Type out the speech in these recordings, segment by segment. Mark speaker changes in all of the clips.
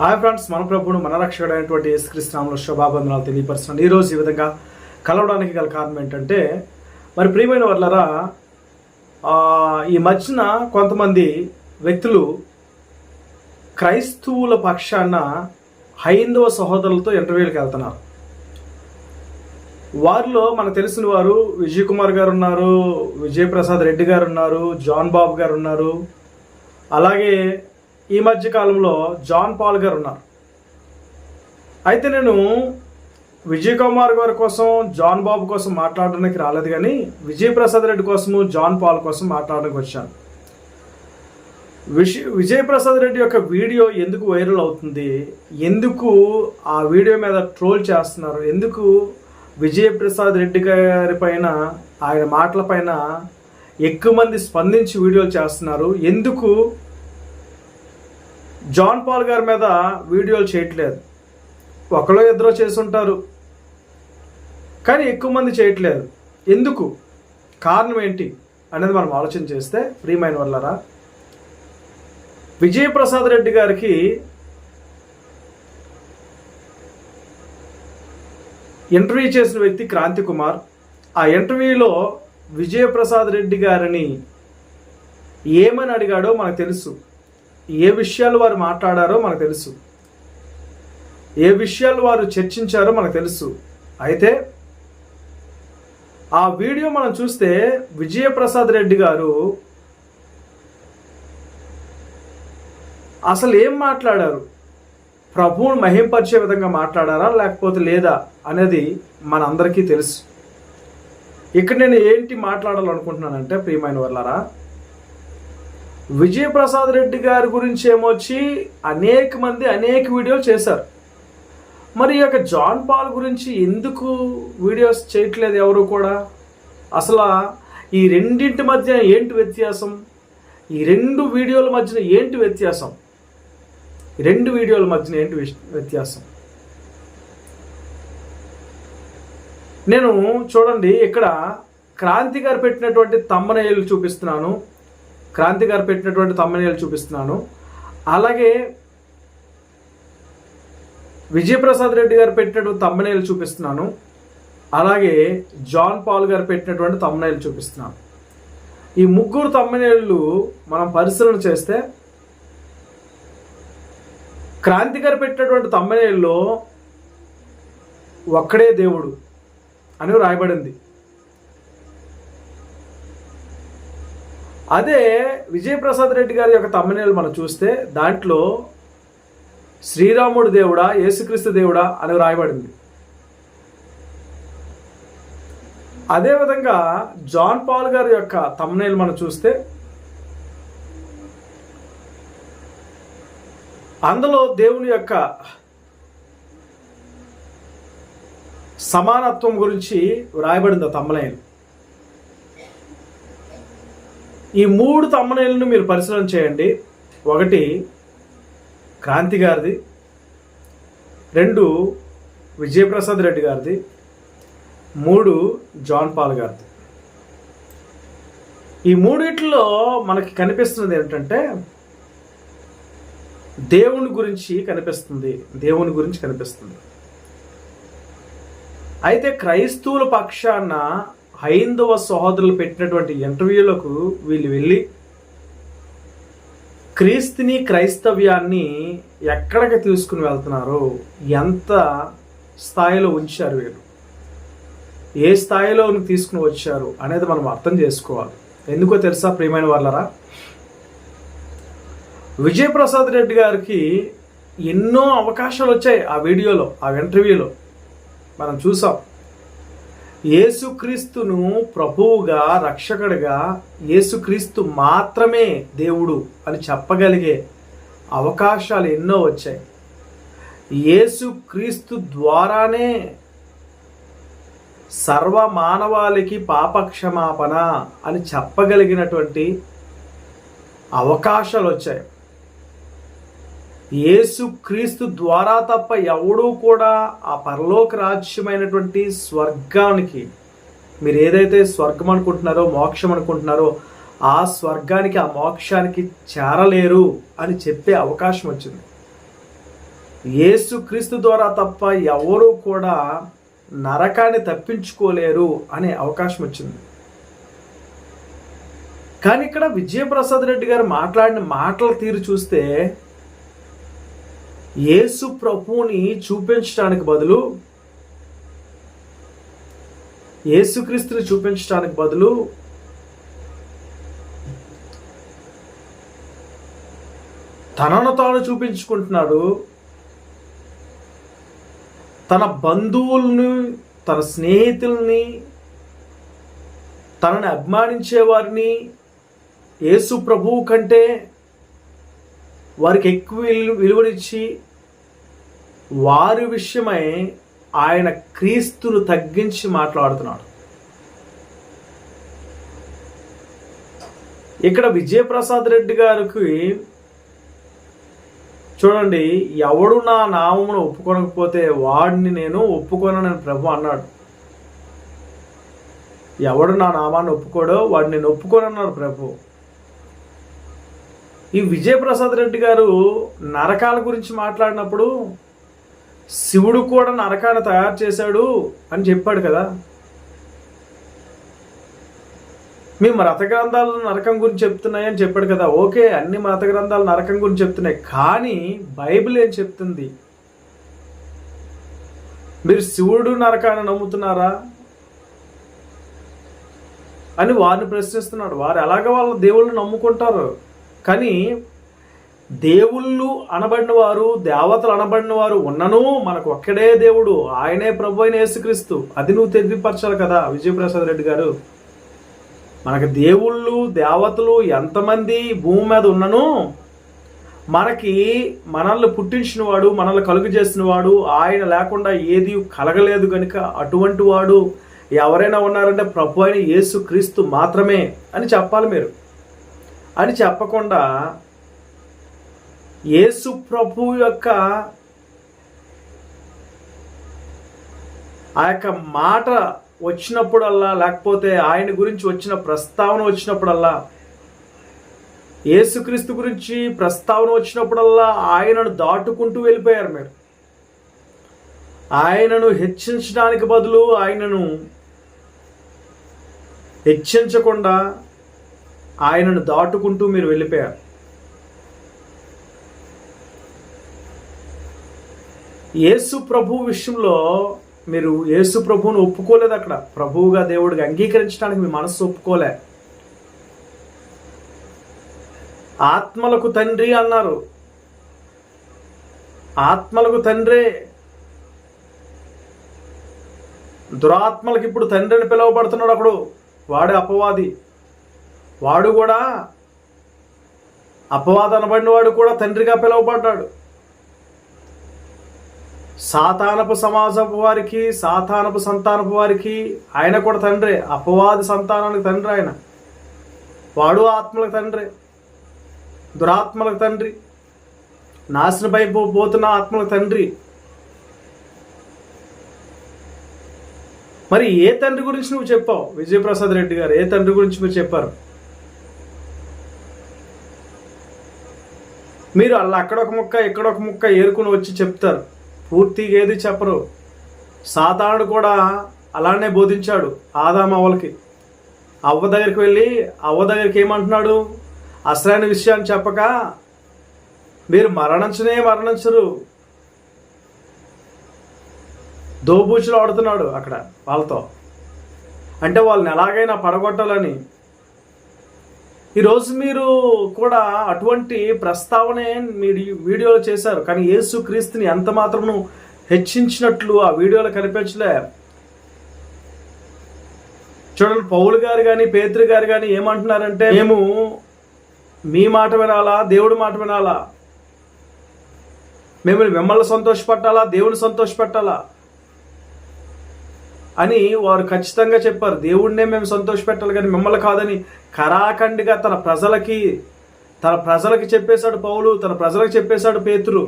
Speaker 1: Hi friends, మన ప్రభువును మన రక్షకుడైనటువంటి యేసుక్రీస్తు నామములో శుభాబంధనాలు తెలియపరుస్తున్నాను. ఈరోజు ఈ విధంగా కలవడానికి గల కారణం ఏంటంటే, మరి ప్రియమైన వాళ్ళరా, ఈ మధ్యన కొంతమంది వ్యక్తులు క్రైస్తవుల పక్షాన హైందవ సహోదరులతో ఇంటర్వ్యూలకు వెళ్తున్నారు. వారిలో మనకు తెలిసిన వారు విజయ్ కుమార్ గారు ఉన్నారు, విజయప్రసాద్ రెడ్డి గారు ఉన్నారు, జాన్ బాబు గారు ఉన్నారు, అలాగే ఈ మధ్య కాలంలో జాన్ పాల్ గారు ఉన్నారు. అయితే నేను విజయ్ కుమార్ గారి కోసం, జాన్ బాబు కోసం మాట్లాడడానికి రాలేదు, కానీ విజయప్రసాద్ రెడ్డి కోసము, జాన్ పాల్ కోసం మాట్లాడడానికి వచ్చాను. విజయప్రసాద్ రెడ్డి యొక్క వీడియో ఎందుకు వైరల్ అవుతుంది, ఎందుకు ఆ వీడియో మీద ట్రోల్ చేస్తున్నారు, ఎందుకు విజయప్రసాద్ రెడ్డి గారి పైన, ఆయన మాటల పైన ఎక్కువ మంది స్పందించి వీడియోలు చేస్తున్నారు, ఎందుకు జాన్ పాల్ గారి మీద వీడియోలు చేయట్లేదు. ఒకరో ఇద్దరో చేస్తుంటారు, కానీ ఎక్కువ మంది చేయట్లేదు. ఎందుకు, కారణం ఏంటి అనేది మనం ఆలోచన చేస్తే, ప్రియమైన వాళ్ళరా, విజయప్రసాద్ రెడ్డి గారికి ఇంటర్వ్యూ చేసిన వ్యక్తి క్రాంతి కుమార్. ఆ ఇంటర్వ్యూలో విజయప్రసాద్ రెడ్డి గారిని ఏమని అడిగాడో మనకు తెలుసు, ఏ విషయాలు వారు మాట్లాడారో మనకు తెలుసు, ఏ విషయాలు వారు చర్చించారో మనకు తెలుసు. అయితే ఆ వీడియో మనం చూస్తే విజయప్రసాద్ రెడ్డి గారు అసలు ఏం మాట్లాడారు, ప్రభువును మహింపరిచే విధంగా మాట్లాడారా లేకపోతే లేదా అనేది మనందరికీ తెలుసు. ఇక్కడ నేను ఏంటి మాట్లాడాలనుకుంటున్నానంటే, ప్రియమైన వాళ్ళారా, విజయప్రసాద్ రెడ్డి గారి గురించి ఏమొచ్చి అనేక మంది అనేక వీడియోలు చేశారు. మరి ఈ యొక్క జాన్ పాల్ గురించి ఎందుకు వీడియోస్ చేయట్లేదు ఎవరు కూడా? అసలు ఈ రెండింటి మధ్య ఏంటి వ్యత్యాసం? ఈ రెండు వీడియోల మధ్యన ఏంటి వ్యత్యాసం? రెండు వీడియోల మధ్యన ఏంటి వ్యత్యాసం? నేను చూడండి, ఇక్కడ క్రాంతి గారు పెట్టినటువంటి తమ్మనేయులు చూపిస్తున్నాను, క్రాంతి గారు పెట్టినటువంటి తమ్మనేయులు చూపిస్తున్నాను. అలాగే విజయప్రసాద్ రెడ్డి గారు పెట్టినటువంటి తమ్మనేయులు చూపిస్తున్నాను. అలాగే జాన్ పాల్ గారు పెట్టినటువంటి తమ్మనేయులు చూపిస్తున్నాను. ఈ ముగ్గురు తమ్మనేయులు మనం పరిశీలన చేస్తే, క్రాంతి గారు పెట్టినటువంటి తమ్మనేయుల్లో ఒక్కడే దేవుడు అని రాయబడింది. అదే విజయప్రసాద్ రెడ్డి గారి యొక్క తమ్మనేలు మనం చూస్తే దాంట్లో శ్రీరాముడు దేవుడా, యేసుక్రీస్తు దేవుడా అని రాయబడింది. అదేవిధంగా జాన్ పాల్ గారి యొక్క తమ్మనేలు మనం చూస్తే అందులో దేవుని యొక్క సమానత్వం గురించి రాయబడింది ఆ తమ్మనేలు. ఈ మూడు తమ్మనేలను మీరు పరిశీలన చేయండి. ఒకటి క్రాంతి గారిది, రెండు విజయప్రసాద్ రెడ్డి గారిది, మూడు జాన్ పాల్ గారిది. ఈ మూడిట్లో మనకి కనిపిస్తున్నది ఏంటంటే, దేవుని గురించి కనిపిస్తుంది. అయితే క్రైస్తవుల పక్షాన హైందవ సహోదరులు పెట్టినటువంటి ఇంటర్వ్యూలకు వీళ్ళు వెళ్ళి క్రీస్తుని, క్రైస్తవ్యాన్ని ఎక్కడికి తీసుకుని వెళ్తున్నారు, ఎంత స్థాయిలో ఉంచారు, వీళ్ళు ఏ స్థాయిలో తీసుకుని వచ్చారు అనేది మనం అర్థం చేసుకోవాలి. ఎందుకో తెలుసా ప్రియమైన వాళ్ళరా, విజయప్రసాద్ రెడ్డి గారికి ఎన్నో అవకాశాలు వచ్చాయి. ఆ వీడియోలో, ఆ ఇంటర్వ్యూలో మనం చూసాం. యేసుక్రీస్తును ప్రభువుగా, రక్షకుడిగా, యేసుక్రీస్తు మాత్రమే దేవుడు అని చెప్పగలిగే అవకాశాలు ఎన్నో వచ్చాయి. యేసుక్రీస్తు ద్వారానే సర్వ మానవాళికి పాపక్షమాపణ అని చెప్పగలిగినటువంటి అవకాశాలు వచ్చాయి. యేసుక్రీస్తు ద్వారా తప్ప ఎవడూ కూడా ఆ పరలోక రాజ్యమైనటువంటి స్వర్గానికి, మీరు ఏదైతే స్వర్గం అనుకుంటున్నారో, మోక్షం అనుకుంటున్నారో, ఆ స్వర్గానికి, ఆ మోక్షానికి చేరలేరు అని చెప్పే అవకాశం వచ్చింది. యేసుక్రీస్తు ద్వారా తప్ప ఎవరు కూడా నరకాన్ని తప్పించుకోలేరు అనే అవకాశం వచ్చింది. కానీ ఇక్కడ విజయప్రసాద్ రెడ్డి గారు మాట్లాడిన మాటల తీరు చూస్తే యేసు ప్రభువుని చూపించడానికి బదులు, యేసుక్రీస్తుని చూపించడానికి బదులు తనను తాను చూపించుకుంటున్నాడు. తన బంధువుల్ని, తన స్నేహితుల్ని, తనని అభిమానించే వారిని యేసు ప్రభువు కంటే వారికి ఎక్కువ విలువనిచ్చి వారి విషయమై ఆయన క్రీస్తును తగ్గించి మాట్లాడుతున్నాడు. ఇక్కడ విజయప్రసాద్ రెడ్డి గారికి చూడండి, ఎవడు నా నామమును ఒప్పుకొనకపోతే వాడిని నేను ఒప్పుకొనని ప్రభు అన్నాడు. ఎవడు నా నామాన్ని ఒప్పుకోడో వాడిని నేను ఒప్పుకోనన్నాడు ప్రభు. ఈ విజయప్రసాద్ రెడ్డి గారు నరకాల గురించి మాట్లాడినప్పుడు శివుడు కూడా నరకాన్ని తయారు చేశాడు అని చెప్పాడు కదా. మీ మత గ్రంథాలు నరకం గురించి చెప్తున్నాయని చెప్పాడు కదా. ఓకే, అన్ని మత గ్రంథాలు నరకం గురించి చెప్తున్నాయి, కానీ బైబిల్ ఏం చెప్తుంది? మీరు శివుడు నరకాన్ని నమ్ముతున్నారా అని వారిని ప్రశ్నిస్తున్నాడు. వారు ఎలాగ వాళ్ళ దేవుళ్ళు నమ్ముకుంటారు, కానీ దేవుళ్ళు అనబడిన వారు, దేవతలు అనబడిన వారు ఉన్నను మనకు ఒక్కడే దేవుడు, ఆయనే ప్రభు అయిన యేసుక్రీస్తు. అది నువ్వు తెలియపరచాలి కదా విజయప్రసాద్ రెడ్డి గారు. మనకు దేవుళ్ళు దేవతలు ఎంతమంది భూమి మీద ఉన్నను మనల్ని పుట్టించిన వాడు, మనల్ని కలుగు చేసిన వాడు, ఆయన లేకుండా ఏది కలగలేదు కనుక అటువంటి వాడు ఎవరైనా ఉన్నారంటే ప్రభు అయిన యేసుక్రీస్తు మాత్రమే అని చెప్పాలి మీరు. అని చెప్పకుండా యేసు ప్రభు యొక్క ఆ యొక్క మాట వచ్చినప్పుడల్లా, లేకపోతే ఆయన గురించి వచ్చిన ప్రస్తావన వచ్చినప్పుడల్లా, యేసుక్రీస్తు గురించి ప్రస్తావన వచ్చినప్పుడల్లా ఆయనను దాటుకుంటూ వెళ్ళిపోయారు మీరు. ఆయనను హెచ్చించడానికి బదులు ఆయనను హెచ్చించకుండా ఆయనను దాటుకుంటూ మీరు వెళ్ళిపోయారు. యేసు ప్రభు విషయంలో మీరు యేసు ప్రభువును ఒప్పుకోలేదు. అక్కడ ప్రభువుగా దేవుడికి అంగీకరించడానికి మీ మనస్సు ఒప్పుకోలే. ఆత్మలకు తండ్రి అన్నారు. ఆత్మలకు తండ్రే, దురాత్మలకు ఇప్పుడు తండ్రి అని పిలువబడుతున్నాడు. అప్పుడు వాడే అపవాది. వాడు కూడా అపవాది అనబడిన వాడు కూడా తండ్రిగా పిలువబడ్డాడు. సాతానపు సమాజపు వారికి, సాతానపు సంతానపు వారికి ఆయన కూడా తండ్రే. అపవాది సంతానానికి తండ్రి ఆయన. వాడు ఆత్మలకు తండ్రి, దురాత్మలకు తండ్రి, నాశనమైపోతున్న ఆత్మలకు తండ్రి. మరి ఏ తండ్రి గురించి నువ్వు చెప్పావు విజయప్రసాద్ రెడ్డి గారు? ఏ తండ్రి గురించి మీరు చెప్పారు? మీరు అలా అక్కడొక ముక్క ఇక్కడొక ముక్క ఏరుకుని వచ్చి చెప్తారు, పూర్తిగా ఏది చెప్పరు. సాతానుడు కూడా అలానే బోధించాడు ఆదాము అవ్వలకి. అవ్వ దగ్గరికి వెళ్ళి అవ్వ దగ్గరికి ఏమంటున్నాడు? అసలైన విషయాన్ని చెప్పక మీరు మరణించరు, దోబూచులు ఆడుతున్నాడు అక్కడ వాళ్ళతో. అంటే వాళ్ళని ఎలాగైనా పడగొట్టాలని. ఈరోజు మీరు కూడా అటువంటి ప్రస్తావనే వీడియోలో చేశారు, కానీ యేసు క్రీస్తుని ఎంత మాత్రము హెచ్చించినట్లు ఆ వీడియోలో కనిపించలే. చూడండి, పౌలు గారు కానీ పేతురు గారు కానీ ఏమంటున్నారంటే, మేము మీ మాట వినాలా, దేవుడి మాట వినాలా? మేము మిమ్మల్ని సంతోషపెట్టాలా, దేవుని సంతోషపెట్టాలా అని వారు ఖచ్చితంగా చెప్పారు. దేవుడినే మేము సంతోషపెట్టాలి కానీ మిమ్మల్ని కాదని కరాఖండిగా తన ప్రజలకి చెప్పేశాడు పౌలు, తన ప్రజలకు చెప్పేశాడు పేతురు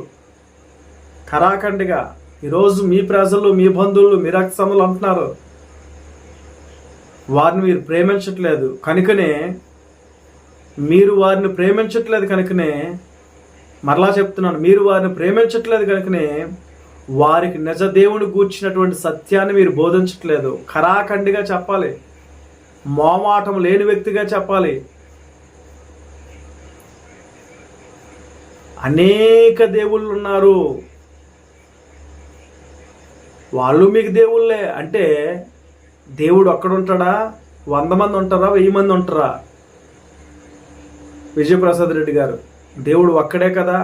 Speaker 1: కరాఖండిగా. ఈరోజు మీ ప్రజలు, మీ బంధువులు, మీ రక్తసములు అంటున్నారు, వారిని మీరు ప్రేమించట్లేదు కనుకనే, మీరు వారిని ప్రేమించట్లేదు కనుకనే మరలా చెప్తున్నాను, మీరు వారిని ప్రేమించట్లేదు కనుకనే వారికి నిజ దేవుని గూర్చినటువంటి సత్యాన్ని మీరు బోధించట్లేదు. ఖరాఖండిగా చెప్పాలి, మోమాటం లేని వ్యక్తిగా చెప్పాలి. అనేక దేవుళ్ళు ఉన్నారు, వాళ్ళు మీకు దేవుళ్ళే అంటే దేవుడు ఒక్కడుంటాడా? 100 మంది ఉంటారా? 1000 మంది ఉంటారా? విజయప్రసాద్ రెడ్డి గారు, దేవుడు ఒక్కడే కదా.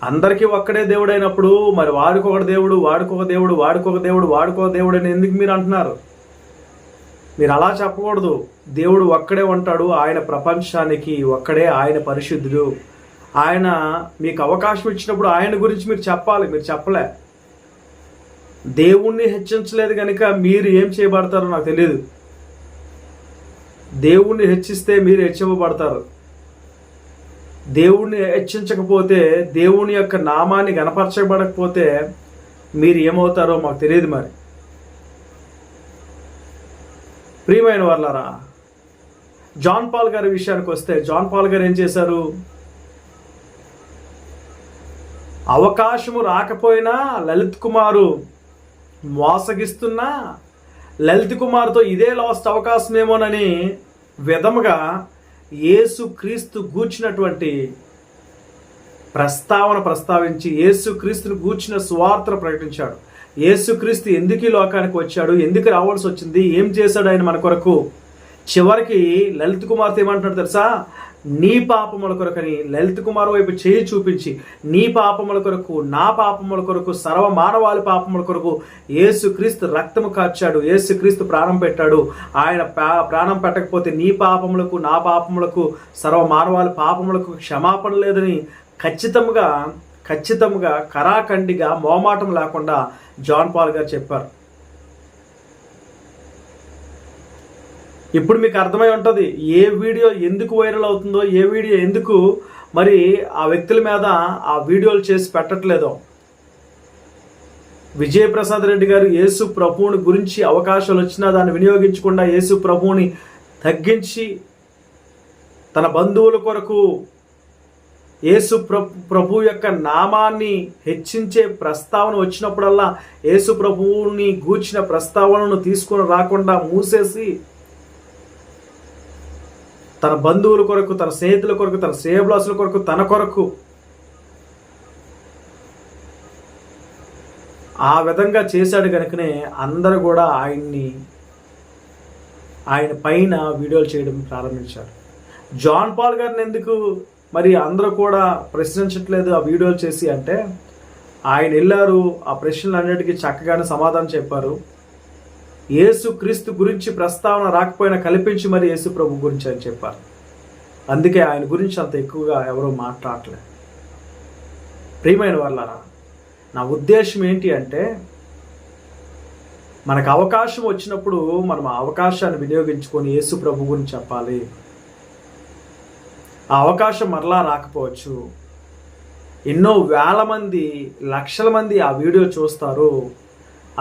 Speaker 1: అందరికీ ఒక్కడే దేవుడు అయినప్పుడు మరి వాడికొక దేవుడు, వాడికొక దేవుడు, వాడికొక దేవుడు, వాడికొక దేవుడు అని ఎందుకు మీరు అంటున్నారు? మీరు అలా చెప్పకూడదు. దేవుడు ఒక్కడే ఉంటాడు, ఆయన ప్రపంచానికి ఒక్కడే, ఆయన పరిశుద్ధుడు. ఆయన మీకు అవకాశం ఇచ్చినప్పుడు ఆయన గురించి మీరు చెప్పాలి, మీరు చెప్పలే. దేవుణ్ణి హెచ్చించలేదు కనుక మీరు ఏం చేయబడతారో నాకు తెలియదు. దేవుణ్ణి హెచ్చిస్తే మీరు హెచ్చింపబడతారు. దేవుణ్ణి హెచ్చించకపోతే, దేవుని యొక్క నామాన్ని గణపరచబడకపోతే మీరు ఏమవుతారో మాకు తెలియదు. మరి ప్రియమైన వాళ్ళారా, జాన్ పాల్ గారి విషయానికి వస్తే, జాన్ పాల్ గారు ఏం చేశారు? అవకాశము రాకపోయినా లలిత్ కుమారు మోసగిస్తున్నా, లలిత్ కుమార్తో ఇదే లాస్ట్ అవకాశమేమోనని విధముగా యేసు క్రీస్తు గూర్చినటువంటి ప్రస్తావించి యేసు క్రీస్తుని గూర్చిన సువార్తను ప్రకటించాడు. యేసుక్రీస్తు ఎందుకు ఈ లోకానికి వచ్చాడు, ఎందుకు రావాల్సి వచ్చింది, ఏం చేశాడు ఆయన మన కొరకు. చివరికి లలిత్ కుమార్తో ఏమంటున్నాడు తెలుసా? నీ పాపముల కొరకని లలిత్ కుమార్ వైపు చేయి చూపించి, నీ పాపముల కొరకు, నా పాపముల కొరకు, సర్వ మానవాళి పాపముల కొరకు యేసుక్రీస్తు రక్తము కార్చాడు, యేసుక్రీస్తు ప్రాణం పెట్టాడు. ఆయన ప్రాణం పెట్టకపోతే నీ పాపములకు, నా పాపములకు, సర్వ మానవాళి పాపములకు క్షమాపణ లేదని ఖచ్చితంగా కరాఖండిగా మోమాటం లేకుండా జాన్ పాల్ గారు చెప్పారు. ఇప్పుడు మీకు అర్థమై ఉంటుంది ఏ వీడియో ఎందుకు వైరల్ అవుతుందో, ఏ వీడియో ఎందుకు మరి ఆ వ్యక్తుల మీద ఆ వీడియోలు చేసి పెట్టట్లేదో. విజయప్రసాద్ రెడ్డి గారు యేసు ప్రభువుని గురించి అవకాశాలు వచ్చినా దాన్ని వినియోగించకుండా యేసు ప్రభువుని తగ్గించి తన బంధువుల కొరకు యేసు ప్రభు యొక్క నామాన్ని హెచ్చించే ప్రస్తావన వచ్చినప్పుడల్లా యేసు ప్రభువుని గూర్చిన ప్రస్తావనను తీసుకొని రాకుండా మూసేసి తన బంధువుల కొరకు, తన స్నేహితుల కొరకు, తన శ్రేయభిలాషుల కొరకు, తన కొరకు ఆ విధంగా చేశాడు కనుకనే అందరూ కూడా ఆయన పైన వీడియోలు చేయడం ప్రారంభించారు. జాన్ పాల్ గారిని ఎందుకు మరి అందరూ కూడా ప్రశ్నించట్లేదు ఆ వీడియోలు చేసి అంటే, ఆయన వెళ్ళారు, ఆ ప్రశ్నలన్నిటికీ చక్కగానే సమాధానం చెప్పారు. యేసు క్రీస్తు గురించి ప్రస్తావన రాకపోయినా కల్పించి మరి యేసు ప్రభు గురించి అని చెప్పారు. అందుకే ఆయన గురించి అంత ఎక్కువగా ఎవరూ మాట్లాడలేదు. ప్రియమైన వాళ్ళారా, నా ఉద్దేశం ఏంటి అంటే, మనకు అవకాశం వచ్చినప్పుడు మనం ఆ అవకాశాన్ని వినియోగించుకొని యేసు ప్రభు గురించి చెప్పాలి. ఆ అవకాశం మరలా రాకపోవచ్చు. ఎన్నో వేల మంది, లక్షల మంది ఆ వీడియో చూస్తారు.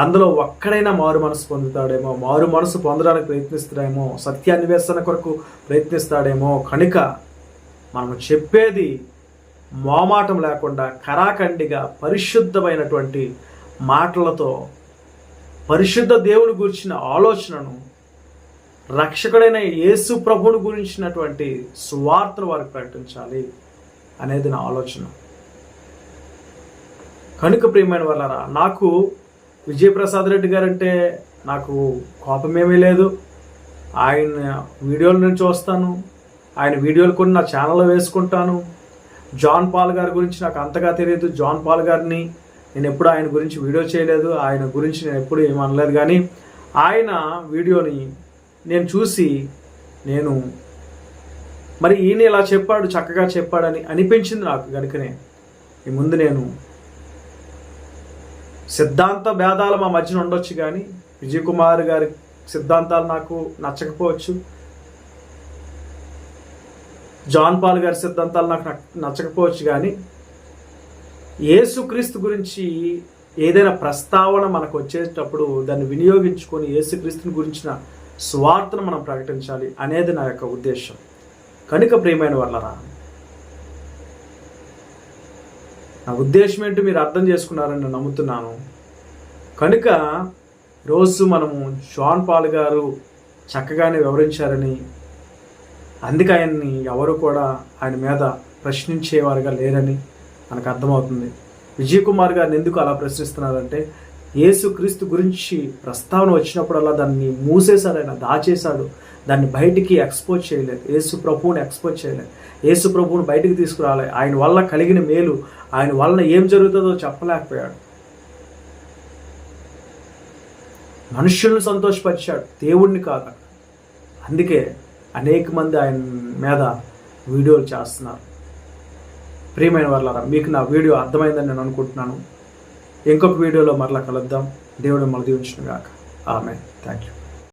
Speaker 1: అందులో ఒక్కడైనా మారు మనసు పొందుతాడేమో, మారు మనసు పొందడానికి ప్రయత్నిస్తాడేమో, సత్యాన్వేషణ కొరకు ప్రయత్నిస్తాడేమో. కనుక మనం చెప్పేది మోమాటం లేకుండా కరాఖండిగా పరిశుద్ధమైనటువంటి మాటలతో పరిశుద్ధ దేవుని గురించిన ఆలోచనను, రక్షకుడైన యేసు ప్రభువుని గురించినటువంటి సువార్తను వారికి ప్రకటించాలి అనేది నా ఆలోచన. కనుక ప్రియమైన వాళ్ళారా, నాకు విజయప్రసాద్ రెడ్డి గారంటే నాకు కోపమేమీ లేదు. ఆయన వీడియోలు నేను చూస్తాను, ఆయన వీడియోలు కొన్ని నా ఛానల్లో వేసుకుంటాను. జాన్ పాల్ గారి గురించి నాకు అంతగా తెలియదు. జాన్ పాల్ గారిని నేను ఎప్పుడు ఆయన గురించి వీడియో చేయలేదు, ఆయన గురించి నేను ఎప్పుడు ఏమనలేదు. కానీ ఆయన వీడియోని నేను చూసి మరి ఈయన ఇలా చెప్పాడు, చక్కగా చెప్పాడని అనిపించింది నాకు. కనుకనే ఈ ముందు నేను సిద్ధాంత భేదాలు మా మధ్యన ఉండొచ్చు, కానీ విజయ్ కుమార్ గారి సిద్ధాంతాలు నాకు నచ్చకపోవచ్చు, జాన్ పాల్ గారి సిద్ధాంతాలు నాకు నచ్చకపోవచ్చు. కానీ యేసుక్రీస్తు గురించి ఏదైనా ప్రస్తావన మనకు వచ్చేటప్పుడు దాన్ని వినియోగించుకొని యేసుక్రీస్తుని గురించిన స్వార్థను మనం ప్రకటించాలి అనేది నా యొక్క ఉద్దేశం. కనుక ప్రియమైన వాళ్ళరా, నా ఉద్దేశం ఏంటి మీరు అర్థం చేసుకున్నారని నేను నమ్ముతున్నాను. కనుక రోజు మనము జాన్ పాల్ గారు చక్కగానే వివరించారని, అందుకే ఆయన్ని ఎవరు కూడా ఆయన మీద ప్రశ్నించేవారుగా లేరని మనకు అర్థమవుతుంది. విజయ్ కుమార్ గారిని ఎందుకు అలా ప్రశ్నిస్తున్నారంటే, యేసుక్రీస్తు గురించి ప్రస్తావన వచ్చినప్పుడల్లా దాన్ని మూసేశాడు, ఆయన దాచేశాడు, దాన్ని బయటికి ఎక్స్పోజ్ చేయలేదు. యేసు ప్రభువుని ఎక్స్పోజ్ చేయలేదు, యేసు ప్రభువుని బయటికి తీసుకురాలేదు. ఆయన వల్ల కలిగిన మేలు, ఆయన వల్ల ఏం జరుగుతుందో చెప్పలేకపోయాడు. మనుషులను సంతోషపరిచాడు, దేవుణ్ణి కాక. అందుకే అనేక మంది ఆయన మీద వీడియోలు చేస్తున్నారు. ప్రియమైన వాళ్ళారా, మీకు నా వీడియో అర్థమైందని నేను అనుకుంటున్నాను. ఇంకొక వీడియోలో మరలా కలుద్దాం. దేవుడు మళ్ళీ దీవించును గాక. ఆమేన్. Thank you.